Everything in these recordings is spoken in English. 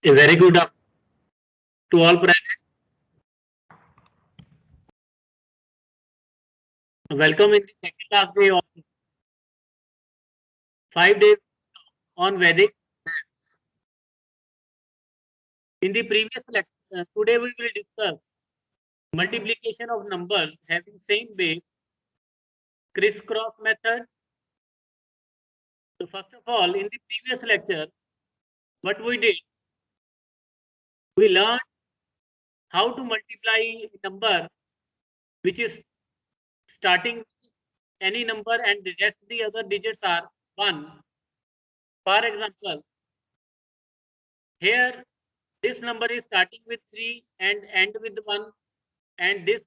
A very good afternoon to all friends. Welcome in the second last day of 5 days on Vedic. In the previous lecture, today we will discuss multiplication of numbers having same base, crisscross method. So first of all, in the previous lecture, what we did, we learned how to multiply a number which is starting with any number and the rest the other digits are 1. For example, here this number is starting with 3 and end with 1, and this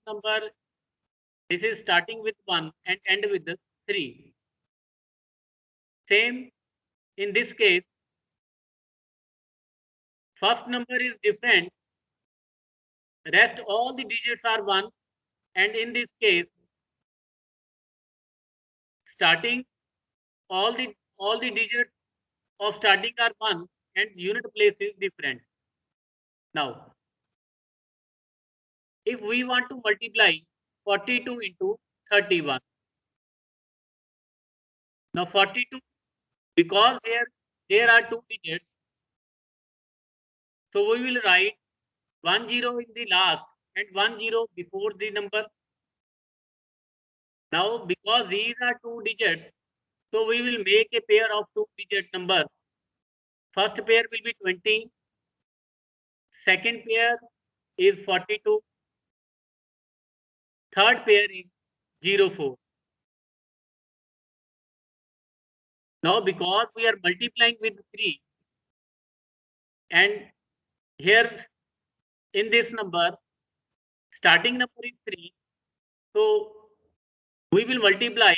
is starting with 1 and end with 3. Same in this case, first number is different, rest all the digits are 1, and in this case, starting all the digits of starting are 1 and unit place is different. Now, if we want to multiply 42 into 31, now 42, because there are two digits, so we will write 10 in the last and 10 before the number. Now, because these are two digits, so we will make a pair of two-digit numbers. First pair will be 20. Second pair is 42. Third pair is 04. Now, because we are multiplying with 3, and here in this number, starting number is 3, so we will multiply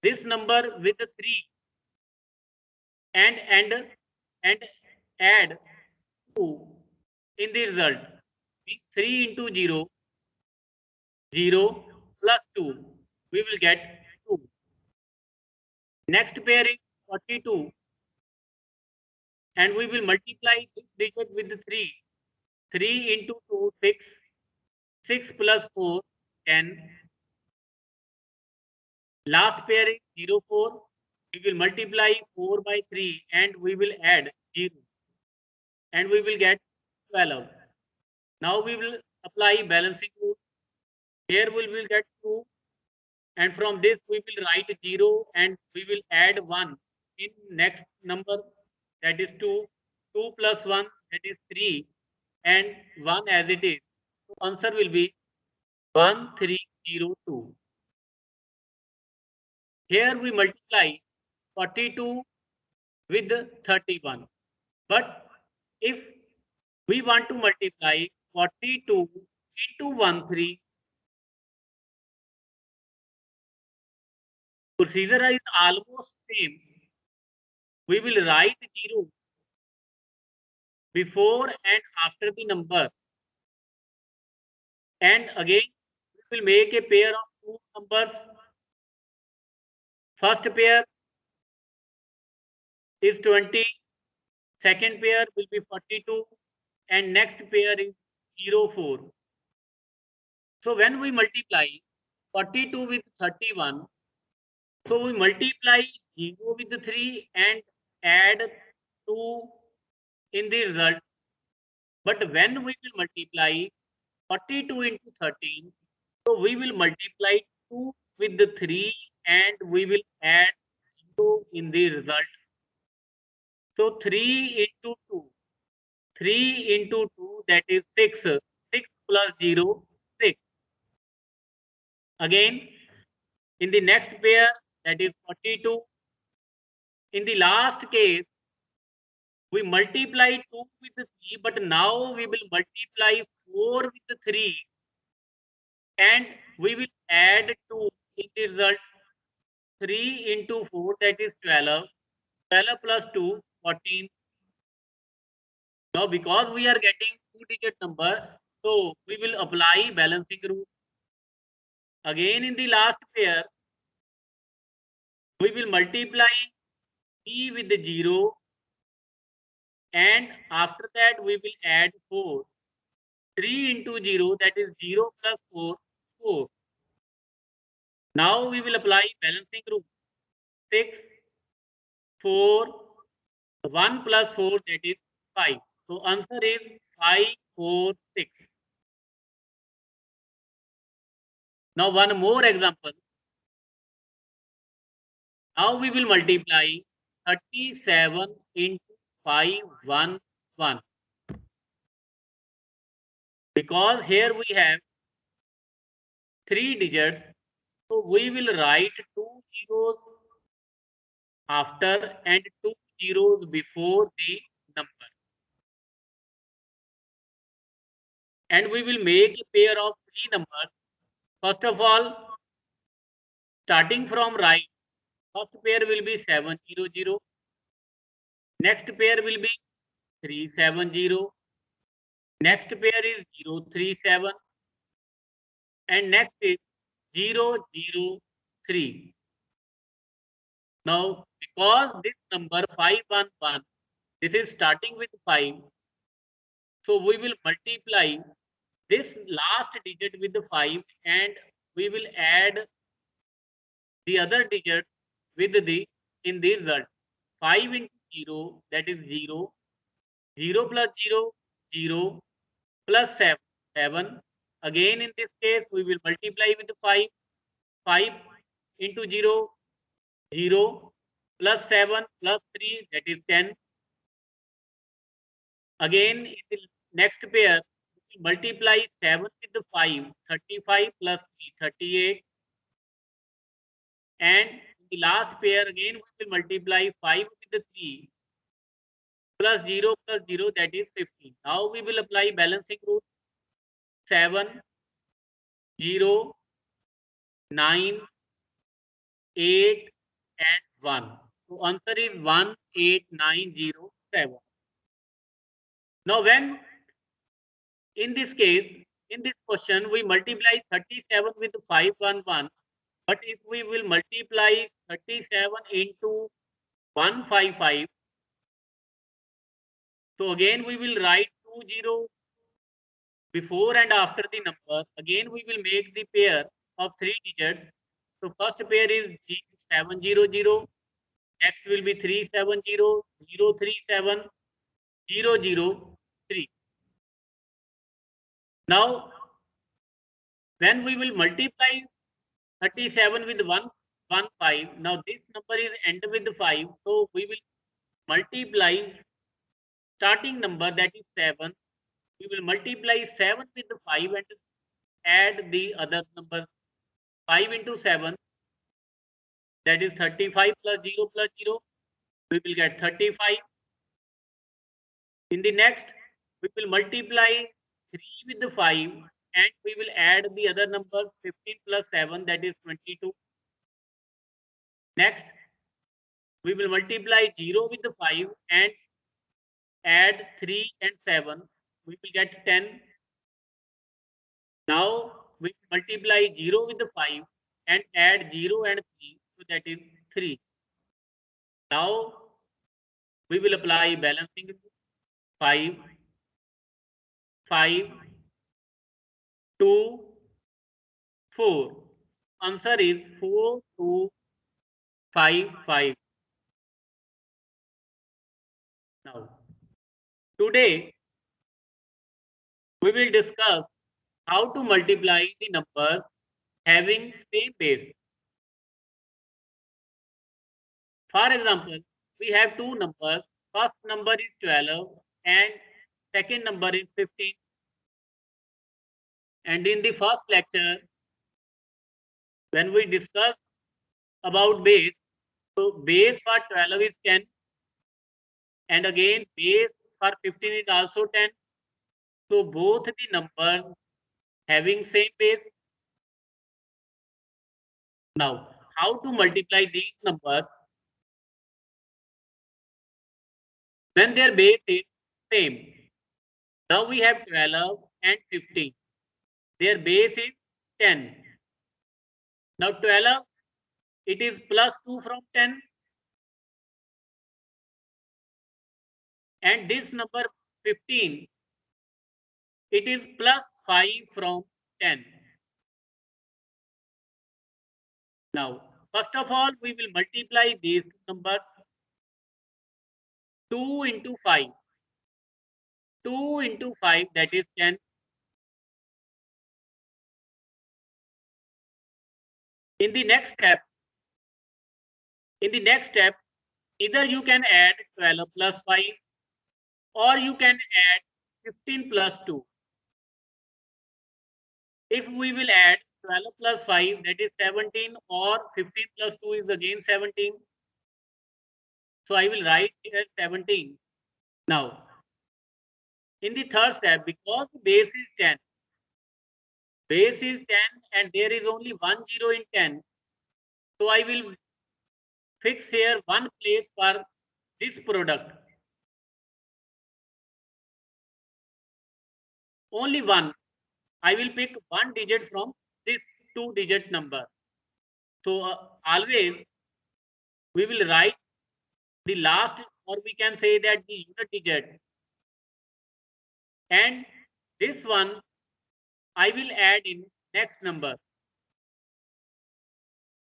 this number with the 3 and add 2 in the result. 3 into 0, 0 plus 2, we will get 2. Next pair is 42, and we will multiply this digit with 3. 3 into 2, 6. 6 plus 4, 10. Last pair is 0, 4. We will multiply 4 by 3 and we will add 0. And we will get 12. Now we will apply balancing rule. Here we will get 2. And from this we will write 0 and we will add 1 in next number, that is 2. 2 plus 1, that is 3, and 1 as it is. So answer will be 1302. Here we multiply 42 with 31. But if we want to multiply 42 into 13, procedure is almost same. We will write 0 before and after the number. And again, we will make a pair of two numbers. First pair is 20. Second pair will be 42. And next pair is 04. So when we multiply 42 with 31, so we multiply 0 with 3 and add 2 in the result. But when we will multiply 42 into 13, so we will multiply 2 with the 3 and we will add 0 in the result. So 3 into 2. 3 into 2, that is 6. 6 plus 0, 6. Again, in the next pair, that is 42. In the last case, we multiply 2 with 3, but now we will multiply 4 with 3 and we will add 2 in the result. 3 into 4, that is 12. 12 plus 2, 14. Now, because we are getting two-digit number, so we will apply balancing rule. Again, in the last pair, we will multiply 3 with the 0 and after that we will add 4. 3 into 0, that is 0 plus 4, 4. Now we will apply balancing rule. 6, 4, 1 plus 4, that is 5. So answer is 5, 4, 6. Now one more example. Now we will multiply 37 into 511. Because here we have 3 digits, so we will write 2 zeros after and 2 zeros before the number. And we will make a pair of 3 numbers. First of all, starting from right, first pair will be 700. Next pair will be 370. Next pair is 037. And next is 003. Now, because this number 511, this is starting with 5. So we will multiply this last digit with the 5 and we will add the other digits with the in the result. 5 into 0, that is 0. 0 plus 0, 0 plus 7, 7. Again in this case, we will multiply with the 5. 5 into 0, 0 plus 7 plus 3, that is 10. Again in the next pair, we multiply 7 with the 5, 35 plus 3, 38. And in the last pair again we will multiply 5 with the 3 plus 0 plus 0, that is 15. Now we will apply balancing rule. 7, 0, 9, 8 and 1. So answer is 18907. Now when in this case, in this question, we multiply 37 with 511. But if we will multiply 37 into 155, so again we will write 2 zeros before and after the number. Again we will make the pair of 3 digits. So first pair is 700. Next will be 370, 037, 003. Now, when we will multiply 37 with 115, now this number is end with 5. So we will multiply starting number, that is 7. We will multiply 7 with 5 and add the other number. 5 into 7, that is 35 plus 0 plus 0. We will get 35. In the next, we will multiply 3 with the 5 and we will add the other number 15 plus 7, that is 22. Next, we will multiply 0 with the 5 and add 3 and 7. We will get 10. Now, we multiply 0 with the 5 and add 0 and 3. So that is 3. Now, we will apply balancing 5, 5, 2, 4. Answer is 4, 2, 5, 5. Now, today we will discuss how to multiply the numbers having same base. For example, we have two numbers. First number is 12 and second number is 15. And in the first lecture, when we discussed about base, so base for 12 is 10 and again base for 15 is also 10. So both the numbers having same base. Now, how to multiply these numbers when their base is same? Now we have 12 and 15. Their base is 10. Now 12, it is plus 2 from 10. And this number 15, it is plus 5 from 10. Now, first of all, we will multiply these numbers. 2 into 5. 2 into 5, that is 10. In the next step, either you can add 12 plus 5 or you can add 15 plus 2. If we will add 12 plus 5, that is 17, or 15 plus 2 is again 17. So I will write here 17. Now, in the third step, because base is 10, and there is only 1 0 in 10. So I will fix here one place for this product. Only one. I will pick one digit from this 2-digit number. So always we will write the last, or we can say that the unit digit. And this one I will add in next number.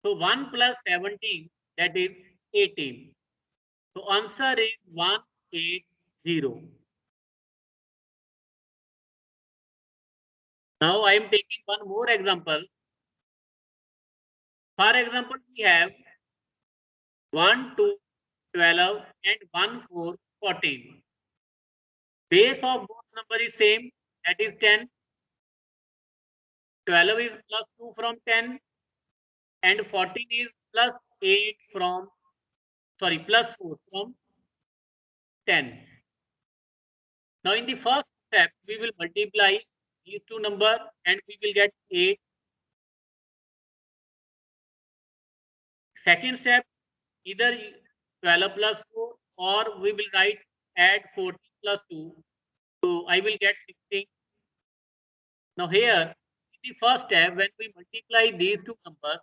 So 1 plus 17, that is 18. So answer is 180. Now I am taking one more example. For example, we have 1, 2, 12 and 1, 4, 14. Base of both number is same, that is 10. 12 is plus 2 from 10 and 14 is plus 8 from, plus 4 from 10. Now in the first step, we will multiply these two numbers and we will get 8. Second step, either 12 plus 4 or we will write add 14 plus 2. So I will get 16. Now here, in the first step, when we multiply these two numbers,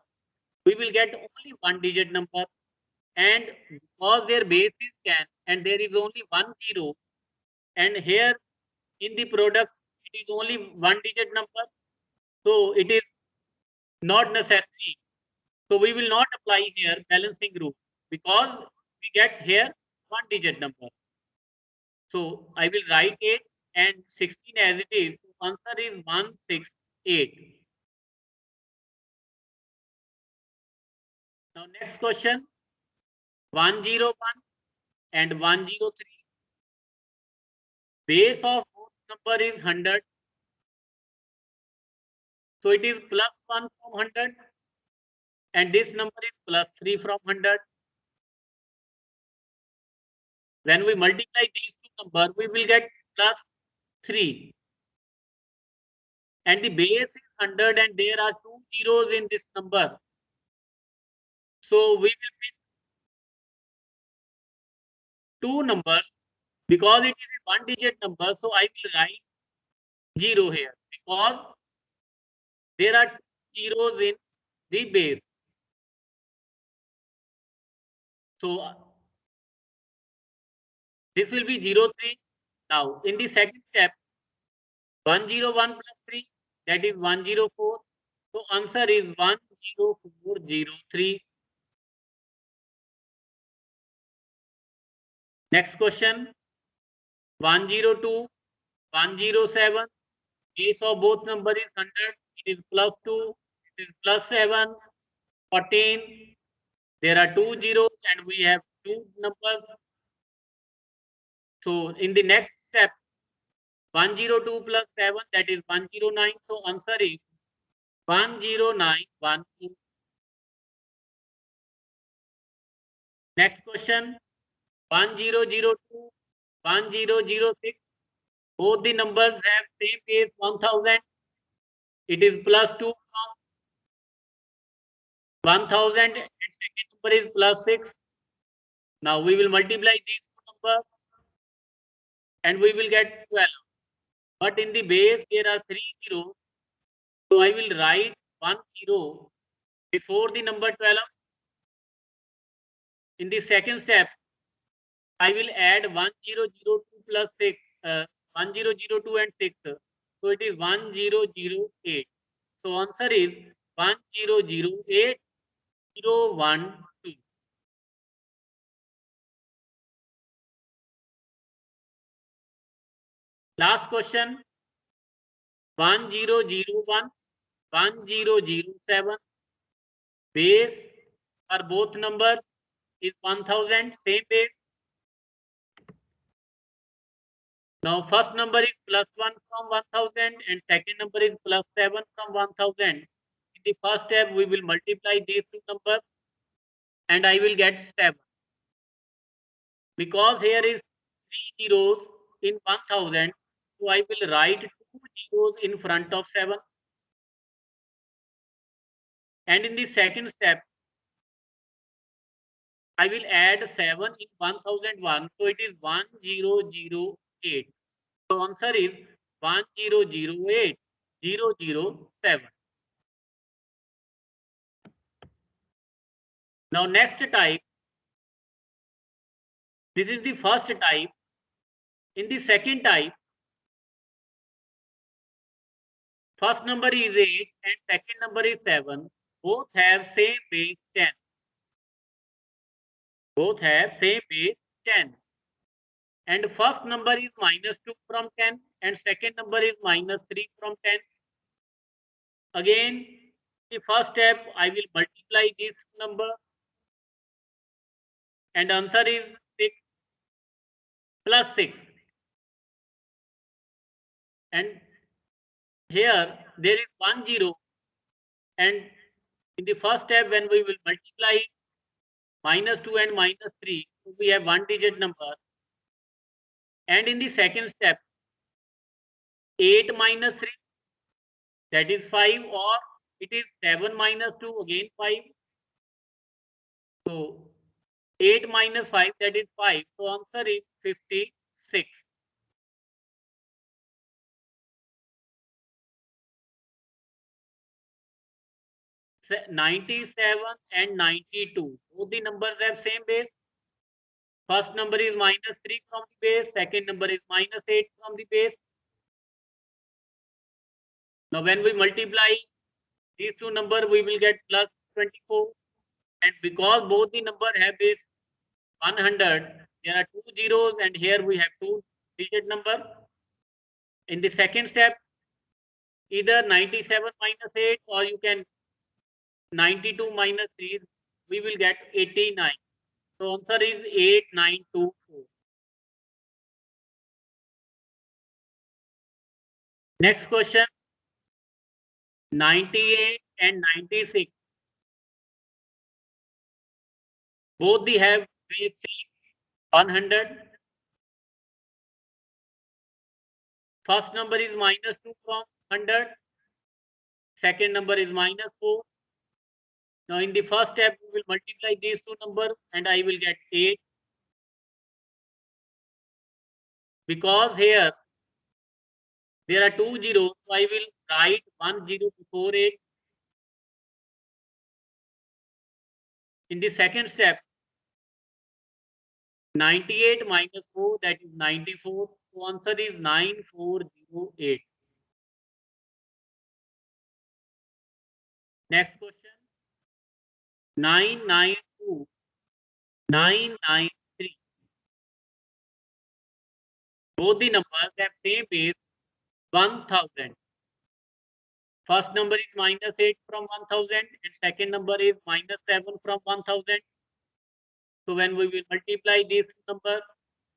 we will get only one digit number. And because their base is 10 and there is only 1 0, and here in the product it is only one digit number, so it is not necessary. So we will not apply here balancing rule because we get here one digit number. So I will write 8 and 16 as it is. So answer is 168. Now next question, 101 and 103. Base of both number is 100. So it is plus 1 from 100 and this number is plus 3 from 100. When we multiply these two numbers, we will get plus 3. And the base is 100 and there are 2 zeros in this number. So we will pick two numbers because it is a one digit number. So I will write 0 here because there are 2 zeros in the base. So this will be 03. Now in the second step, 101 plus 3, that is 104. So answer is 10403. Next question, 102, 107. Base of both number is 100. It is plus 2. It is plus 7. 14. There are 2 zeros and we have 2 numbers. So in the next step, 102 plus 7, that is 109. So answer is 10912. Next question, 1002, 1006. Both the numbers have same base 1000. It is plus 2 from 1000 and second number is plus 6. Now we will multiply these two numbers and we will get 12. But in the base there are 3 zeros. So I will write 1 0 before the number 12. In the second step, I will add 1002 plus 6, 1002 and 6. So it is 1008. So answer is 1008012. Last question, 1001, 1007. Base for both numbers is 1000, same base. Now first number is plus 1 from 1000 and second number is plus 7 from 1000. In the first step, we will multiply these two numbers and I will get 7. Because here is 3 zeros in 1000, so I will write 2 zeros in front of 7. And in the second step, I will add 7 in 1001, so it is 1008. So answer is 1008007. Now next type, this is the first type. In the second type, first number is 8 and second number is 7. Both have same base 10. Both have same base 10. And first number is minus 2 from 10 and second number is minus 3 from 10. Again, the first step, I will multiply this number and answer is 6 plus 6. And here there is 1 0, and in the first step when we will multiply minus 2 and minus 3, so we have one digit number. And in the second step, 8 minus 3, that is 5, or it is 7 minus 2, again 5. So 8 minus 5, that is 5. So answer is 56. So 97 and 92, both the numbers have same base. First number is minus 3 from the base, second number is minus 8 from the base. Now when we multiply these two numbers, we will get plus 24. And because both the number have base 100, there are 2 zeros and here we have 2 digit number. In the second step, either 97 minus 8 or you can 92 minus 3, we will get 89. So answer is 8924. Next question, 98 and 96. Both they have base 100. First number is minus 2 from 100. Second number is minus 4. Now in the first step, we will multiply these two numbers and I will get 8. Because here there are 2 zeros, so I will write 1 0 before 8. In the second step, 98 minus 4, that is 94. So answer is 9408. Next question, 992, 993. Both the numbers have same base 1000. First number is minus 8 from 1000 and second number is minus 7 from 1000. So when we will multiply these numbers,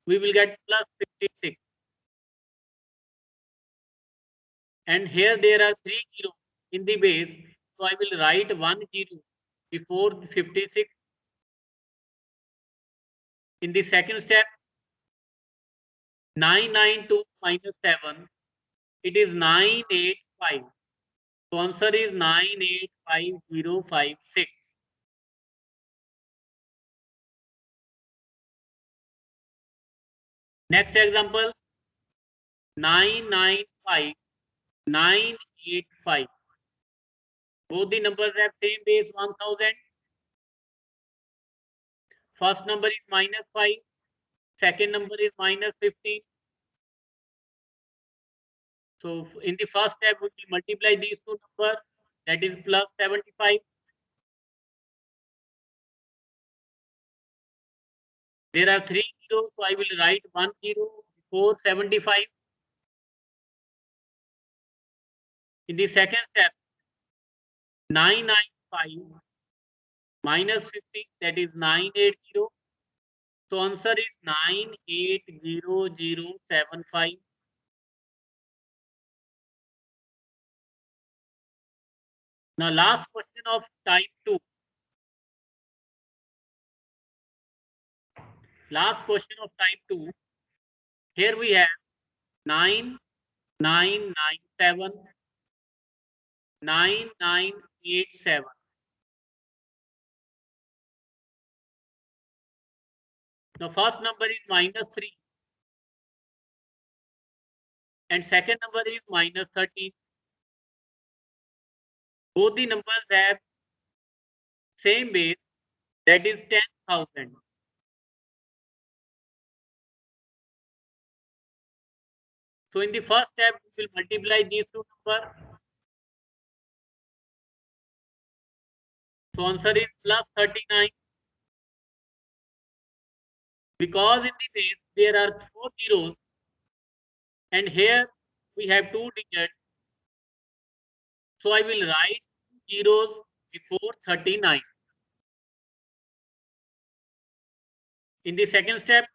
we will get plus 56. And here there are 3 zeros in the base. So I will write 1 0 before 56. In the second step, 992 minus 7, it is 985. So answer is 985056. Next example, 995, 985. Both the numbers have same base 1000. First number is minus 5. Second number is minus 15. So in the first step, we will multiply these two numbers, that is plus 75. There are 3 zeros, so I will write 1 0 before 75. In the second step, 995 minus 50, that is 980. So answer is 980075. Now last question of type 2. Last question of type 2. Here we have 9997 9987. The first number is minus 3 and second number is minus 13. Both the numbers have same base, that is 10,000. So in the first step, we will multiply these two numbers. So answer is plus 39. Because in the base there are 4 zeros and here we have 2 digits. So I will write zeros before 39. In the second step,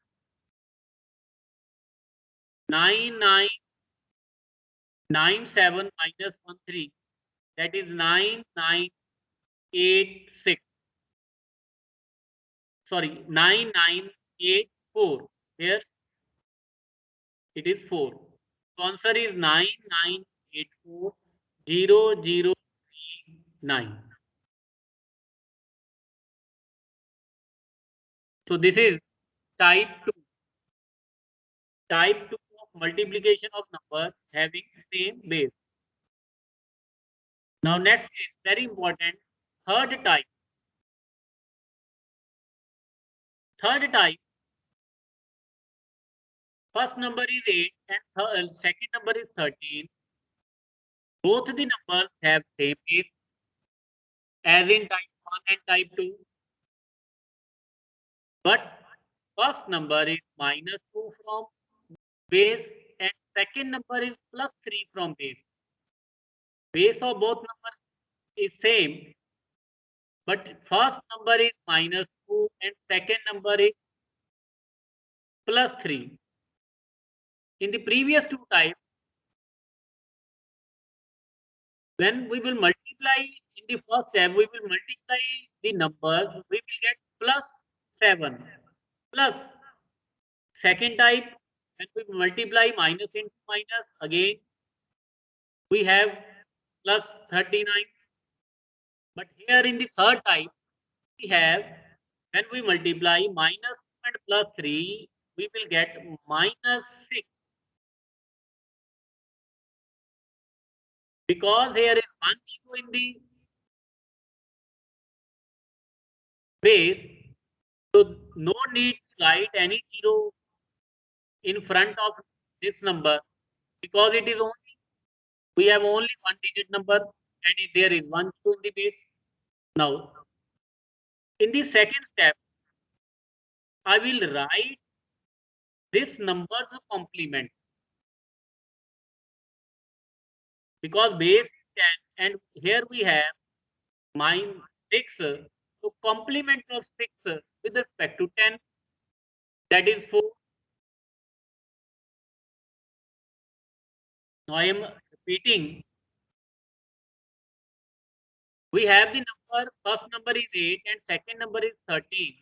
9997 minus 13, that is 9986. Sorry, 9984. Here it is 4. So answer is 99840039. So this is type 2. Type 2 of multiplication of numbers having same base. Now next is very important, third type. Third type, first number is 8 and second number is 13. Both the numbers have same base as in type 1 and type 2. But first number is minus 2 from base and second number is plus 3 from base. Base of both numbers is same, but first number is minus 2 and second number is plus 3. In the previous two types, when we will multiply in the first step, we will multiply the numbers, we will get plus 7. Plus second type, when we multiply minus into minus, again we have plus 39. But here in the third type, we have, when we multiply minus 2 and plus 3, we will get minus 6. Because here is 1 zero in the base, so no need to write any zero in front of this number, because it is only, we have only one digit number and there is 1 zero in the base. Now, in the second step, I will write this number's complement, because base is 10 and here we have minus 6. So complement of 6 with respect to 10, that is 4. Now I am repeating. We have the number, first number is 8 and second number is 13.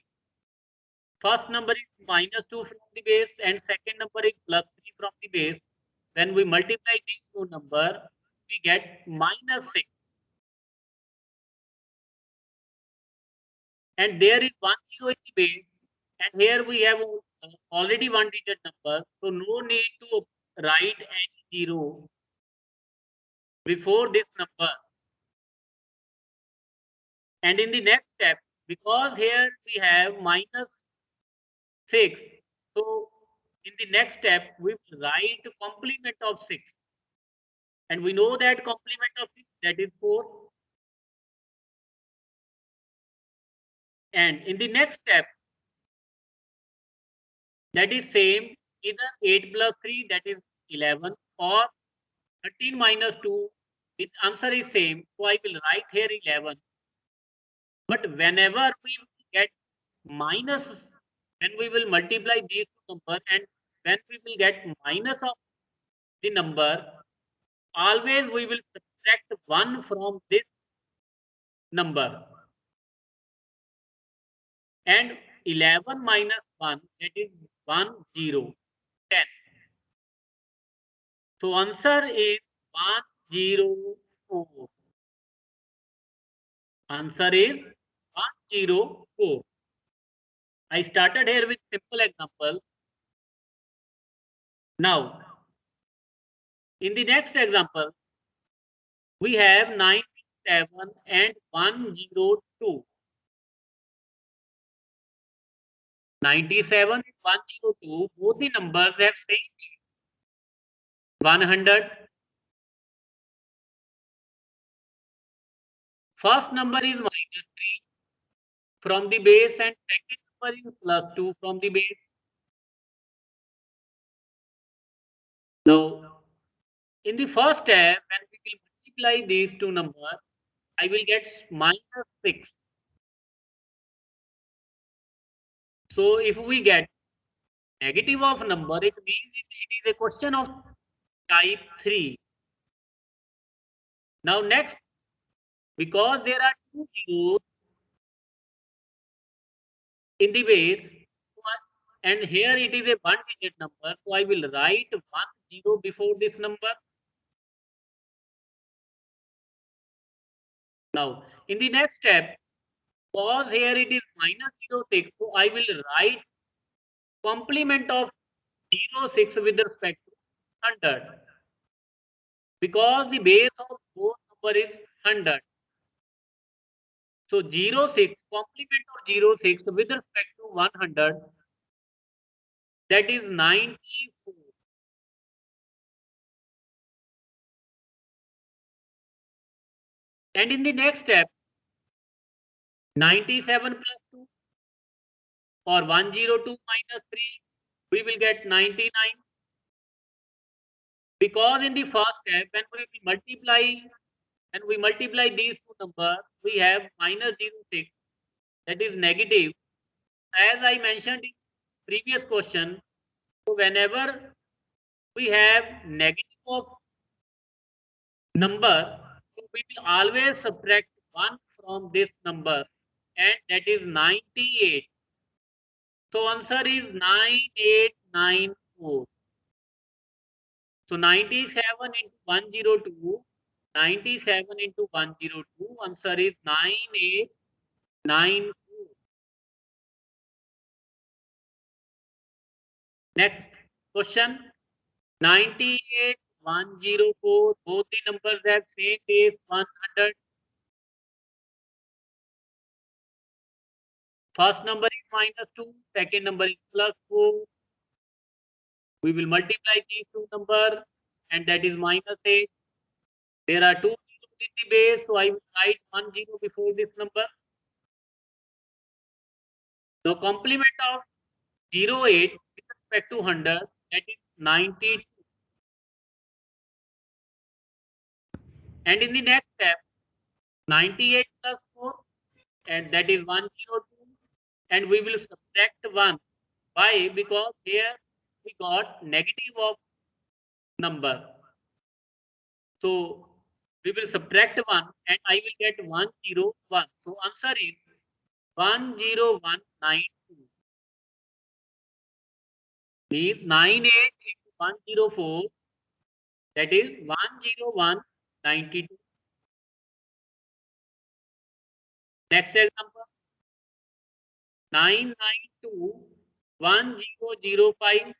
First number is minus 2 from the base and second number is plus 3 from the base. When we multiply these two numbers, we get minus 6. And there is 1 zero in the base. And here we have already one digit number. So no need to write any zero before this number. And in the next step, because here we have minus 6, So in the next step, we will write complement of 6. And we know that complement of 6, that is 4. And in the next step, that is same, either 8 plus 3, that is 11, or 13 minus 2, its answer is same. So I will write here 11. But whenever we get minus, when we will multiply these two numbers, and when we will get minus of the number, always we will subtract 1 from this number. And 11 minus 1, that is 1, 0, 10. So answer is 104. Answer is 104. I started here with simple example. Now, in the next example, we have 97 and 102. 97 and 102, both the numbers have same 100. First number is minus 3 from the base, and second number is plus 2 from the base. Now, in the first step, when we will multiply these two numbers, I will get minus 6. So if we get negative of number, it means it is a question of type 3. Now next, because there are two zeros in the base, and here it is a one-digit number, so I will write 10 before this number. Now, in the next step, because here it is minus 06, so I will write complement of 06 with respect to 100. Because the base of both number is 100. So 06, complement of 06 with respect to 100, that is 94. And in the next step, 97 plus 2 or 102 minus 3, we will get 99. Because in the first step, when we multiply these two numbers, we have minus 06, that is negative. As I mentioned in previous question, so whenever we have negative of number, so we will always subtract 1 from this number, and that is 98. So answer is 9894. So 97 into 102, 97 into 102, answer is 9894. Next question, 98, 104, both the numbers have same base 100. First number is minus 2, second number is plus 4. We will multiply these two numbers, and that is minus 8. There are two zeros in the base, so I will write 10 before this number. So complement of 08 with respect to 100, that is 92. And in the next step, 98 plus 4, and that is 102. And we will subtract 1. Why? Because here we got negative of number. So we will subtract 1, and I will get 101. So answer is 10192. Means 98 into 104, that is 10192. Next example, 992 1005.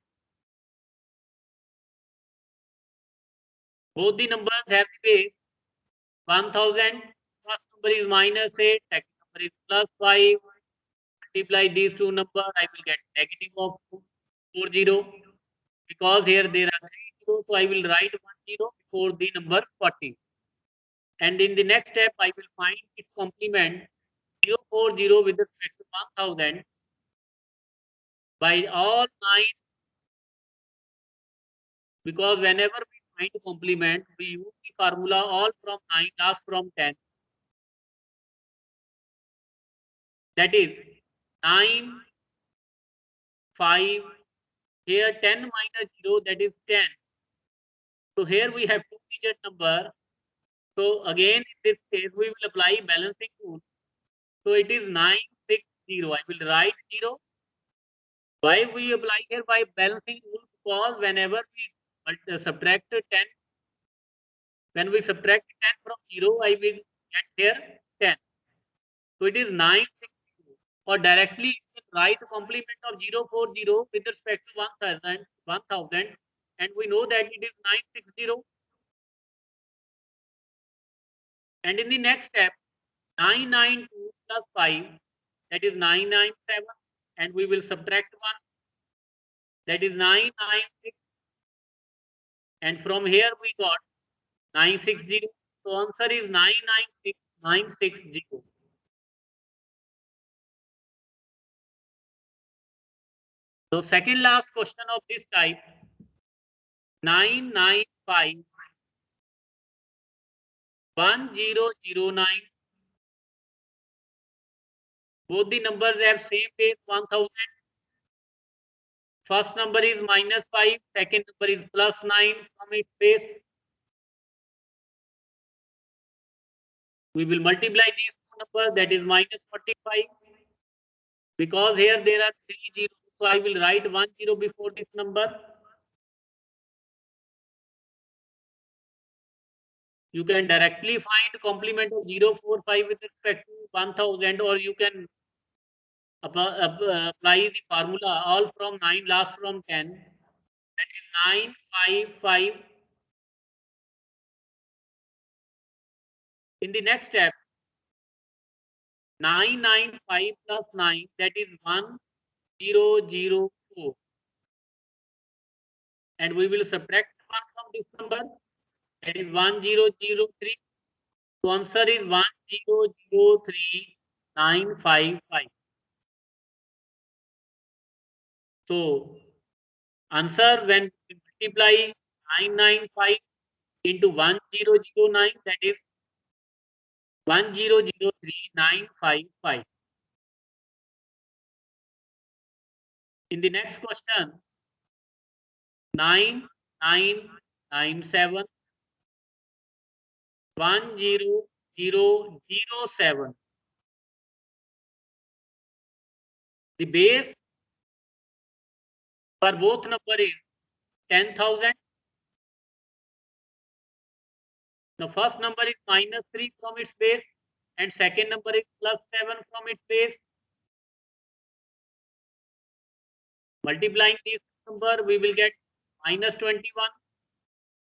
Both the numbers have the base 1000. First number is minus 8, second number is plus 5. Multiply these two numbers, I will get negative of 2. 40, because here there are 3 zeros, so I will write 10 before the number 40. And in the next step, I will find its complement 040 with respect to 1000 by all 9, because whenever we find complement, we use the formula all from 9, last from 10. That is 9, 5, here 10 minus 0, that is 10. So here we have 2-digit number. So again, in this case, we will apply balancing rule. So it is 960. I will write 0. Why we apply here by balancing rule? Because whenever we subtract 10, when we subtract 10 from 0, I will get here 10. So it is 960. Or directly you can write complement of 040 with respect to 1000, and we know that it is 960. And in the next step, 992 plus 5, that is 997, and we will subtract 1, that is 996, and from here we got 960. So answer is 996960. So second last question of this type, 995 1009. Both the numbers have same base 1000. First number is -5, second number is +9 from its base. We will multiply these two numbers, that is -45. Because here there are 3 zeros, so I will write 1 0 before this number. You can directly find complement of 045 with respect to 1000, or you can apply the formula all from 9, last from 10. That is 955. In the next step, 995 plus 9, that is 1004. And we will subtract 1 from this number, that is 1003. So answer is 1003955. So answer, when we multiply 995 into 1009, that is 1003955. In the next question, 9997 10007. The base for both number is 10,000. The first number is -3 from its base, and second number is +7 from its base. Multiplying this number, we will get -21.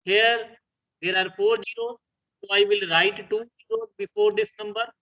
Here there are 4 zeros, so I will write 2 zeros before this number.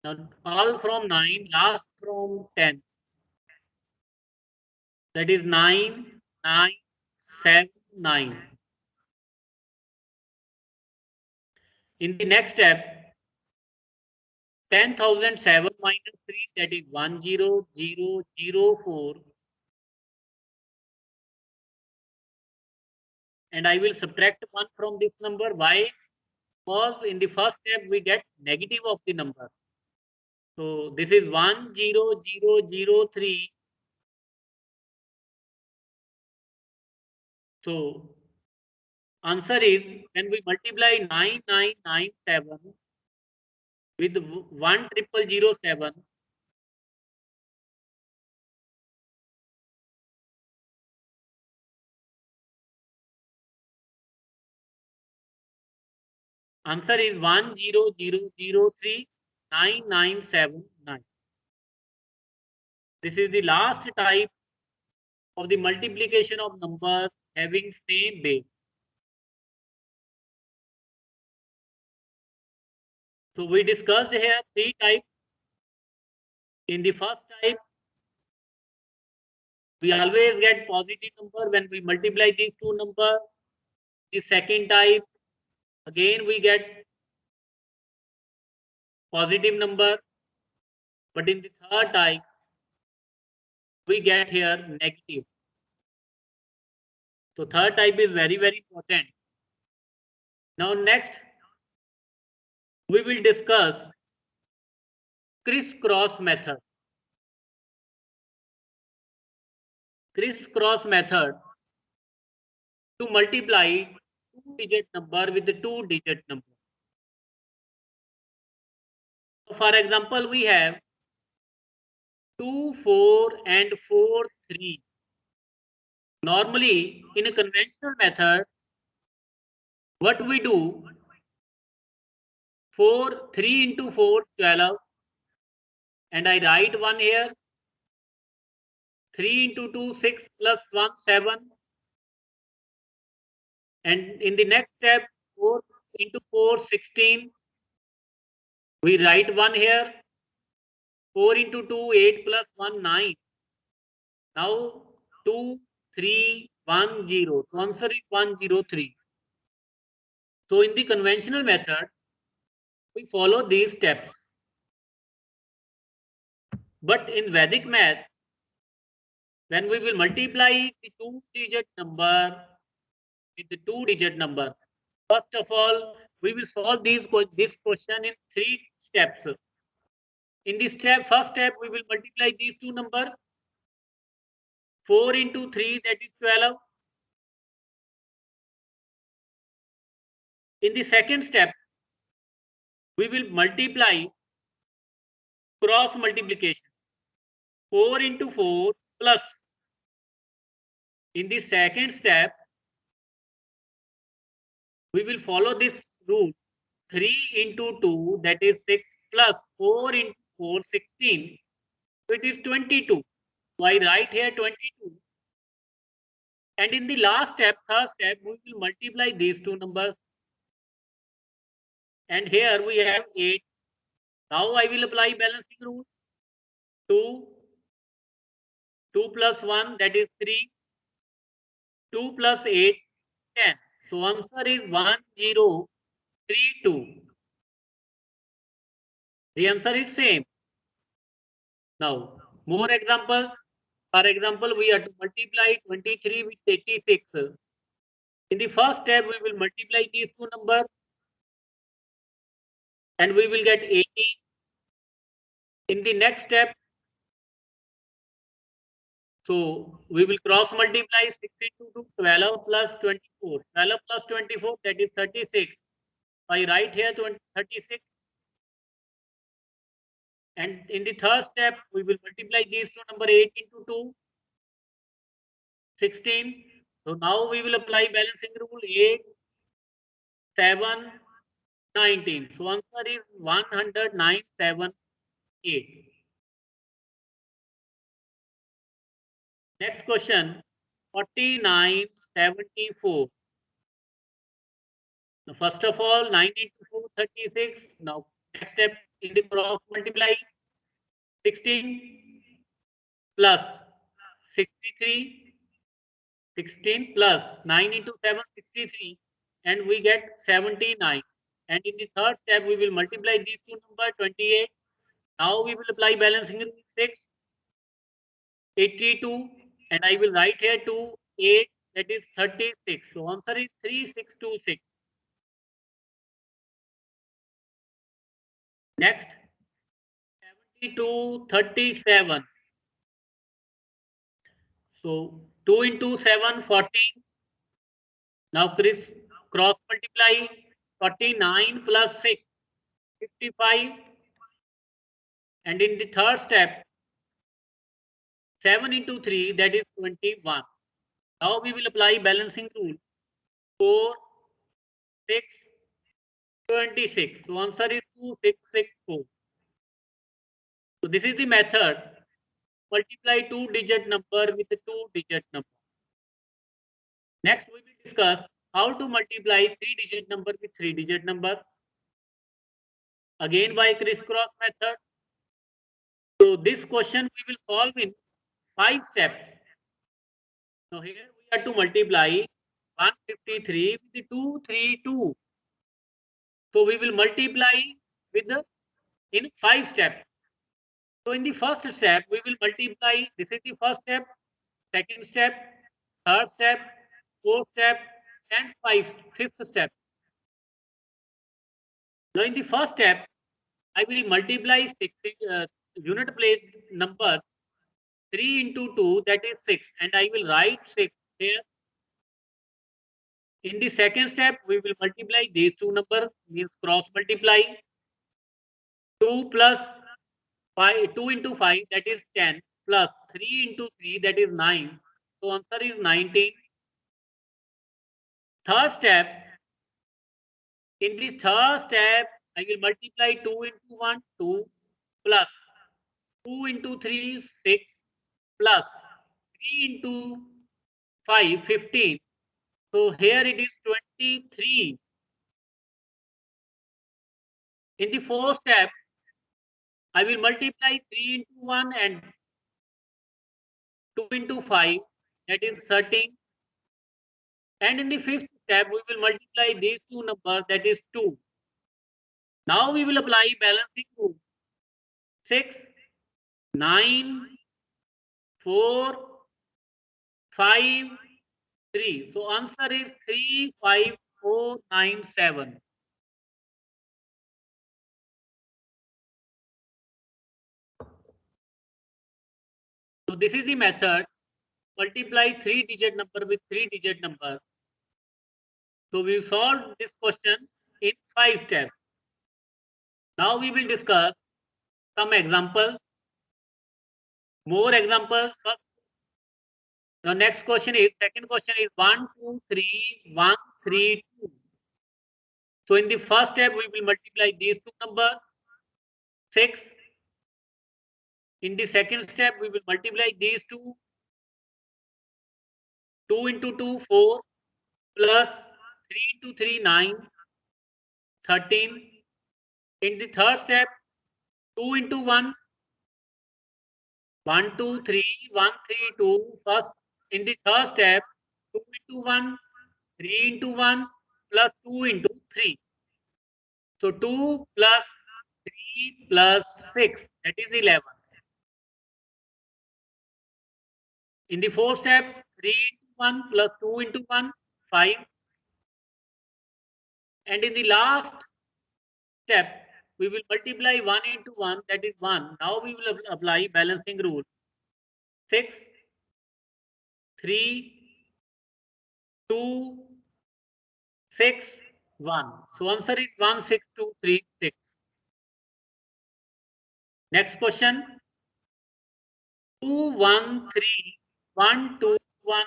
Now all from 9, last from 10. That is 9979. In the next step, 10,007 minus 3, that is 10004. And I will subtract 1 from this number. Why? Because in the first step we get negative of the number. So this is 10003. So answer is, when we multiply 9997 with 10007, answer is 100039979. This is the last type of the multiplication of numbers having same base. So we discussed here 3 types. In the first type, we always get positive number when we multiply these two numbers. The second type, again we get positive number, but in the third type, we get here negative. So third type is very, very important. Now next, we will discuss crisscross method. Crisscross method to multiply 2-digit number with the 2-digit number. So for example, we have 2, 4 and 4, 3. Normally, in a conventional method, what we do, 3 into 4, 12. And I write 1 here. 3 into 2, 6 plus 1, 7. And in the next step, 4 into 4, 16. We write 1 here. 4 into 2, 8 plus 1, 9. Now 2, 3, 1, 0. So answer is 103. So in the conventional method, we follow these steps. But in Vedic math, when we will multiply the 2-digit number with the 2-digit number, first of all, we will solve this question in 3 steps. In this first step, we will multiply these two numbers. 4 into 3, that is 12. In the second step, we will multiply cross multiplication. 4 into 4 plus. In the second step, we will follow this rule. 3 into 2, that is 6, plus 4 into 4, 16. So it is 22. So I write here 22. And in the last step, third step, we will multiply these two numbers. And here we have 8. Now I will apply balancing rule. 2 plus 1, that is 3. 2 plus 8, 10. So answer is 1032. The answer is same. Now, more examples. For example, we have to multiply 23 with 86. In the first step, we will multiply these two numbers and we will get 80. In the next step, so we will cross multiply 6 into 2, 12 plus 24. 12 plus 24, that is 36. I write here 36. And in the third step, we will multiply these two numbers, 8 into 2, 16. So now we will apply balancing rule, 8, 7, 19. So answer is 10978. Next question, 4974. Now, first of all, 9 into 4, 36. Now, next step in the cross multiply, 16 plus 63, 16 plus 9 into 7, 63, and we get 79. And in the third step, we will multiply these two numbers, 28 Now we will apply balancing rule 6, 82, and I will write here 2, 8, that is 36. So answer is 3626. Next, 72, 37. So 2 into 7, 14. Now cross multiply 49 plus 6, 55. And in the third step, 7 into 3, that is 21. Now we will apply balancing rule. 4, 6, 26. So answer is 2664. So this is the method. Multiply two-digit number with a two-digit number. Next we will discuss how to multiply three-digit number with three-digit number. Again by crisscross method. So this question we will solve in 5 steps. So here we have to multiply 153 with the 232. So we will multiply with the in 5 steps. So in the first step we will multiply. This is the first step, second step, third step, fourth step, and fifth step. Now in the first step, I will multiply unit place number 3 into 2, that is 6, and I will write 6 here. In the second step, we will multiply these two numbers, means cross multiply. 2 plus 5, 2 into 5, that is 10, plus 3 into 3, that is 9. So answer is 19. Third step, in the third step, I will multiply 2 into 1, 2, plus 2 into 3, 6, plus 3 into 5, 15. So here it is 23. In the fourth step, I will multiply 3 into 1 and 2 into 5, that is 13. And in the fifth step, we will multiply these two numbers, that is 2. Now we will apply balancing rule. 6, 9, 4, 5, 3. So answer is 35497. So this is the method. Multiply three-digit number with three-digit number. So we solved this question in 5 steps. Now we will discuss some examples. More examples first. The next question is, second question is 1, 2, 3, 1, 3, 2. So in the first step, we will multiply these two numbers, 6. In the second step, we will multiply these two, 2 into 2, 4, plus 3 into 3, 9, 13. In the third step, 2 into 1, 1, 2, 3, 1, 3, 2. First, in the third step, 2 into 1, 3 into 1, plus 2 into 3. So 2 plus 3 plus 6, that is 11. In the fourth step, 3 into 1 plus 2 into 1, 5. And in the last step, we will multiply 1 into 1, that is 1. Now we will apply balancing rule. 6, 3, 2, 6, 1. So answer is 16236. Next question. 2, 1, 3, 1, 2, 1.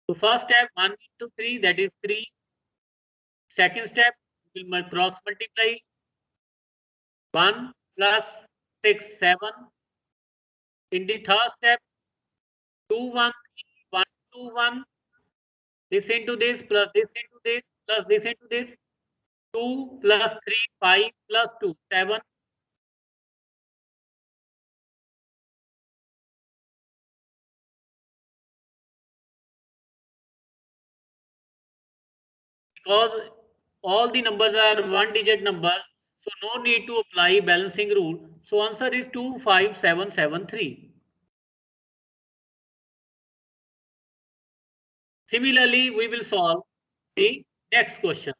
So first step, 1 into 3, that is 3. Second step, we will cross multiply 1 plus 6, 7. In the third step, 2, 1, 3, 1, 2, 1. This into this plus this into this plus this into this. 2 plus 3, 5 plus 2, 7. Because all the numbers are one digit numbers, So no need to apply balancing rule. So answer is 25773. Similarly, we will solve the next question.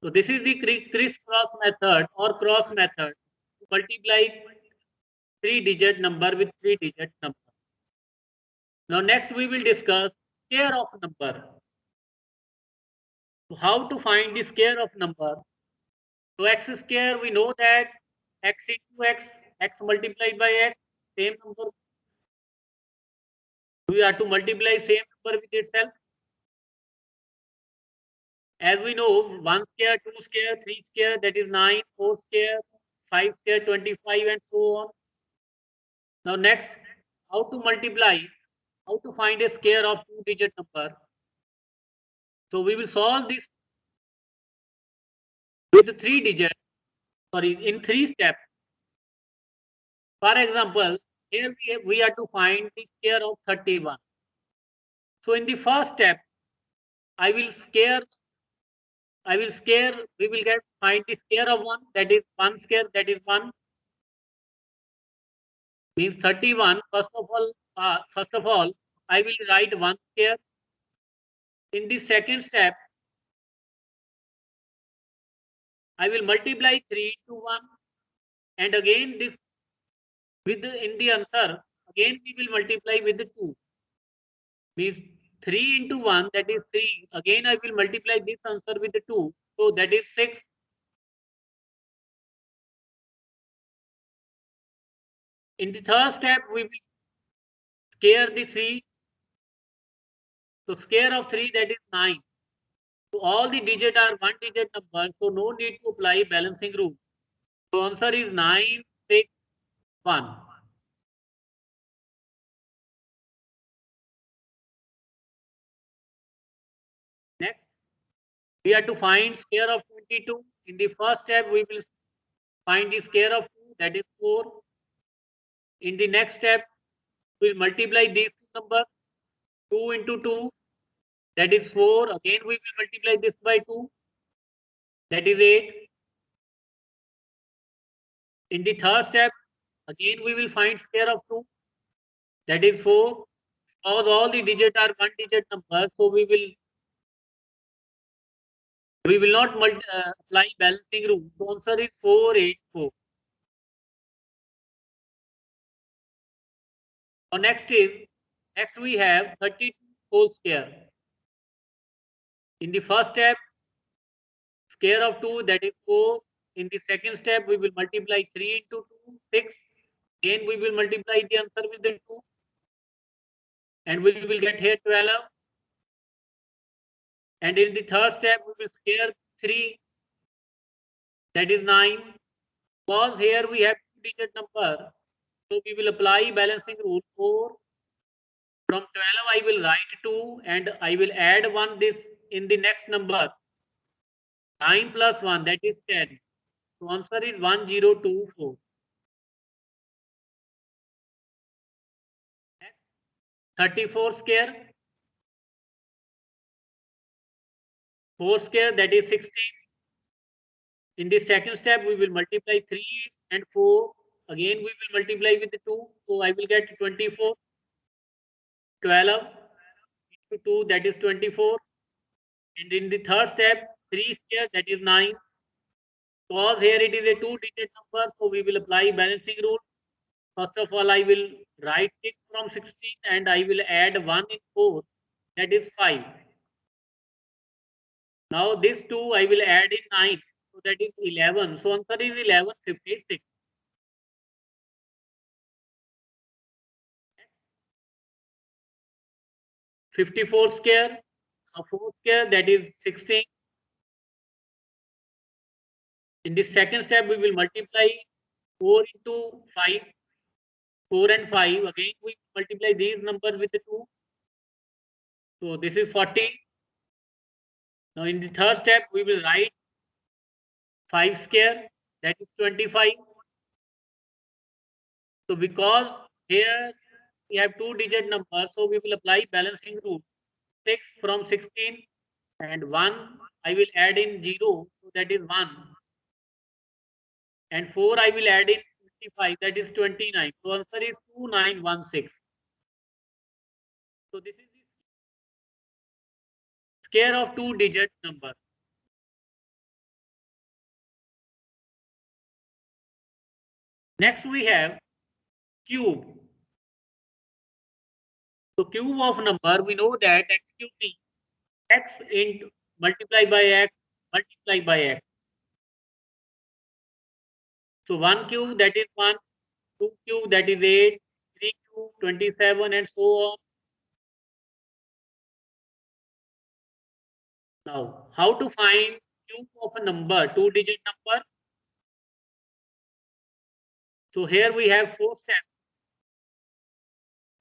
So this is the criss-cross method or cross method to multiply 3-digit number with 3-digit number. Now next we will discuss square of number. So how to find the square of number? So x square, we know that x into x multiplied by x, same number. We have to multiply same number with itself. As we know, 1 square, 2 square, 3 square, that is 9, 4 square, 5 square, 25, and so on. Now next, how to multiply, how to find a square of 2-digit number. So we will solve this with the 3-digit, in 3 steps. For example, here we have to find the square of 31. So in the first step, we will find the square of 1, that is 1 square, that is 1, means 31. First of all, I will write 1 square. In the second step, I will multiply 3 into 1, and again this in the answer, again we will multiply with the 2. Means 3 into 1, that is 3. Again I will multiply this answer with the 2. So that is 6. In the third step, we will square the 3. So square of 3, that is 9. So all the digits are 1-digit numbers, so no need to apply balancing rule. So answer is 961. Next, we have to find square of 22. In the first step, we will find the square of 2, that is 4. In the next step, we will multiply these two numbers. 2 into 2, that is 4. Again, we will multiply this by 2, that is 8. In the third step, again we will find square of 2, that is 4. Because all the digits are 1-digit numbers, so we will not apply balancing rule. So answer is 484. So next we have 32 whole square. In the first step, square of 2, that is 4. In the second step, we will multiply 3 into 2, 6. Again we will multiply the answer with the 2, and we will get here 12. And in the third step, we will square 3, that is 9. Because here we have 2-digit number, so we will apply balancing rule. 4 from 12 I will write 2, and I will add 1 this in the next number. 9 plus 1, that is 10. So answer is 1024. 34 square, 4 square, that is 16. In the second step, we will multiply 3 and 4. Again we will multiply with the 2, so I will get 24. 12 into 2, that is 24. And in the third step, 3 square, that is 9. Because here it is a 2-digit number, so we will apply balancing rule. First of all, I will write 6 from 16, and I will add 1 in 4, that is 5. Now this 2 I will add in 9, so that is 11. So answer is 1156. 54 square, 4 square, that is 16. In the second step, we will multiply 4 into 5. 4 and 5. Again we multiply these numbers with the 2. So this is 40. Now in the third step, we will write 5 square, that is 25. So because here we have 2-digit numbers, so we will apply balancing rule. 6 from 16, and 1 I will add in 0, so that is 1, and 4 I will add in 25, that is 29. So answer is 2916. So this is the square of two-digit number. Next we have cube. So cube of number, we know that x cube means x into multiply by x multiply by x. So 1 cube, that is 1, 2 cube, that is 8, 3 cube 27, and so on. Now how to find cube of a number, two-digit number? So here we have 4 steps.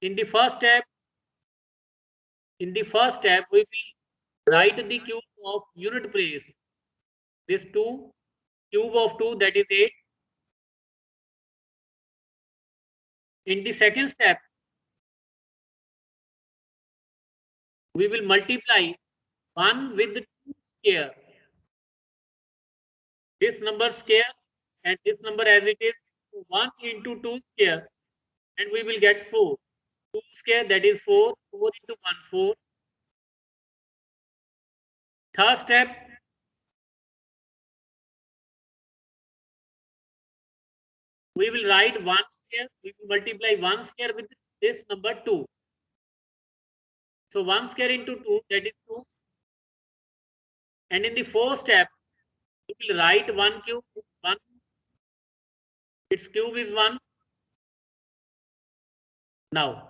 In the first step, we will write the cube of unit place. This 2, cube of 2, that is 8. In the second step, we will multiply 1 with 2 square. This number square and this number as it is, 1 into 2 square, and we will get 4. 2 square, that is 4. 4 into 1, 4. Third step, we will write 1 square. We will multiply 1 square with this number 2. So 1 square into 2, that is 2. And in the fourth step, we will write 1 cube is 1. Its cube is 1. Now,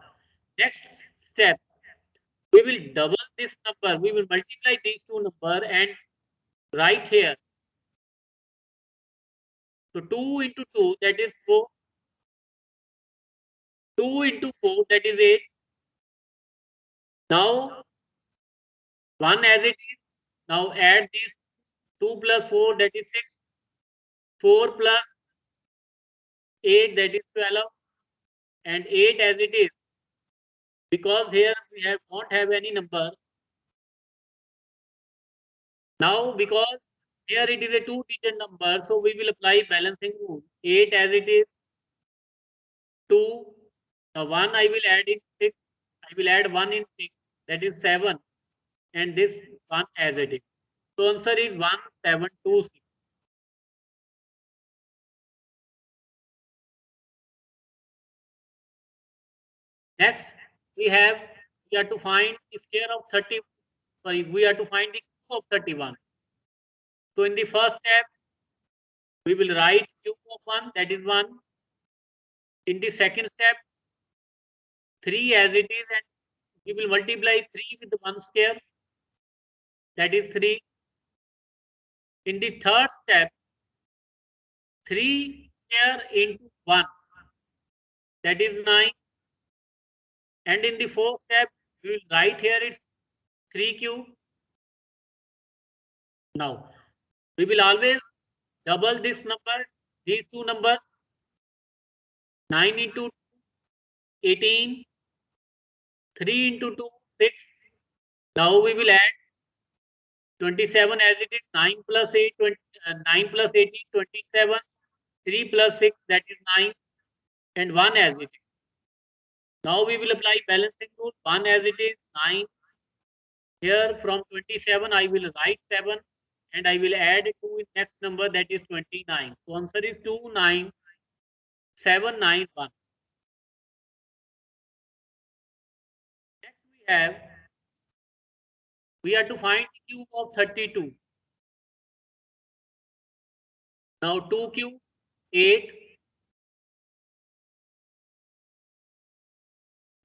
next step, we will double this number. We will multiply these two numbers and write here. So 2 into 2, that is 4. 2 into 4, that is 8. Now 1 as it is. Now add these 2 plus 4, that is 6. 4 plus 8, that is 12. And 8 as it is. Because here we won't have any number. Now because here it is a two-digit number, so we will apply balancing rule. 8 as it is. 2. Now 1 I will add in 6. I will add 1 in 6. That is 7. And this 1 as it is. So answer is 1726. Next, we have to find the square of 30. Sorry, we have to find the cube of 31. So in the first step, we will write cube of 1, that is 1. In the second step, 3 as it is, and we will multiply 3 with 1 square, that is 3. In the third step, 3 square into 1, that is 9. And in the fourth step, we will write here it's 3 cube. Now, we will always double this number, these two numbers. 9 into 18, 3 into 2, 6. Now we will add 27 as it is. 9 plus 8, 9 plus 18, 27. 3 plus 6, that is 9. And 1 as it is. Now we will apply balancing rule. 1 as it is, 9. Here from 27, I will write 7. And I will add 2 in next number, that is 29. So answer is 29791. Next we have to find the cube of 32. Now 2 cube, 8.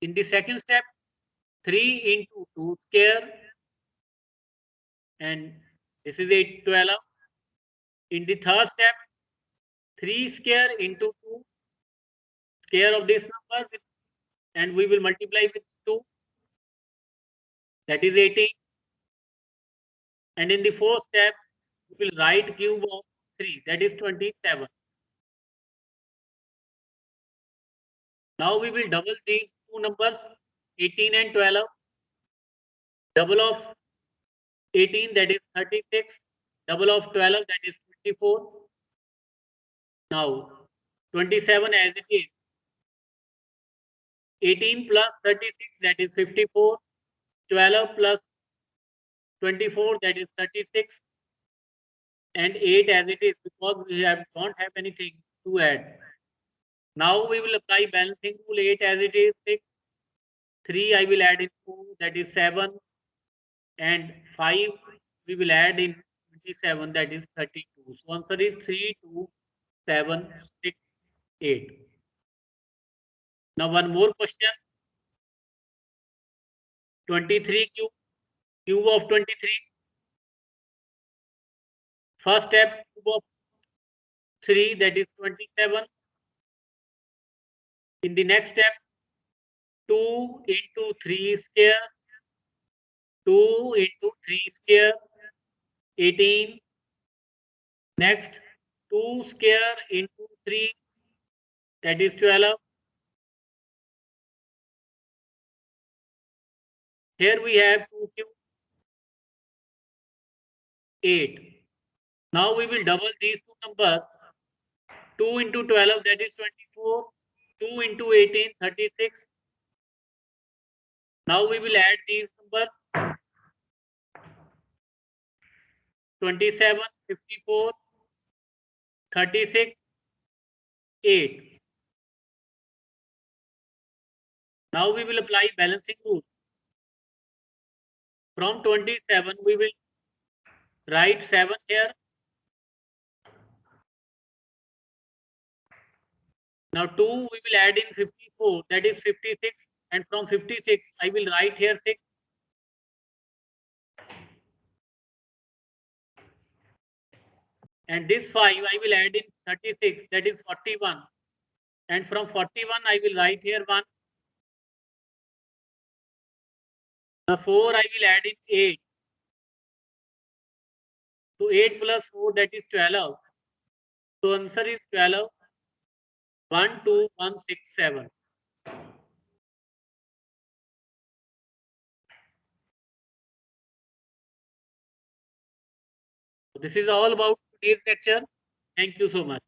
In the second step, 3 into 2 square, and this is 8, 12. In the third step, 3 square into 2 square of this number, and we will multiply with 2, that is 18. And in the fourth step, we will write cube of 3, that is 27. Now we will double these two numbers, 18 and 12. Double of 18 that is 36, double of 12 that is 24. Now 27 as it is, 18 plus 36 that is 54, 12 plus 24 that is 36, and 8 as it is because we don't have anything to add. Now we will apply balancing rule. 8 as it is 6, 3 I will add in 4 that is 7, and 5 we will add in 27 that is 32. So answer is 3, 2, 7, 6, 8. Now one more question. 23 cube of 23. First step, cube of 3 that is 27. In the next step, 2 into 3 square, 2 into 3 square, 18. Next, 2 square into 3 that is 12. Here we have 2 cube, 8. Now we will double these two numbers. 2 into 12 that is 24. 2 into 18 36. Now we will add these numbers. 27, 54, 36, 8. Now we will apply balancing rule. From 27 we will write 7 here. Now 2 we will add in 54 that is 56, and from 56 I will write here 6. And this 5 I will add in 36 that is 41, and from 41 I will write here 1. The 4 I will add in 8. So 8 plus 4 that is 12. So answer is 12. 1, 2, 1, 6, 7. This is all about today's lecture. Thank you so much.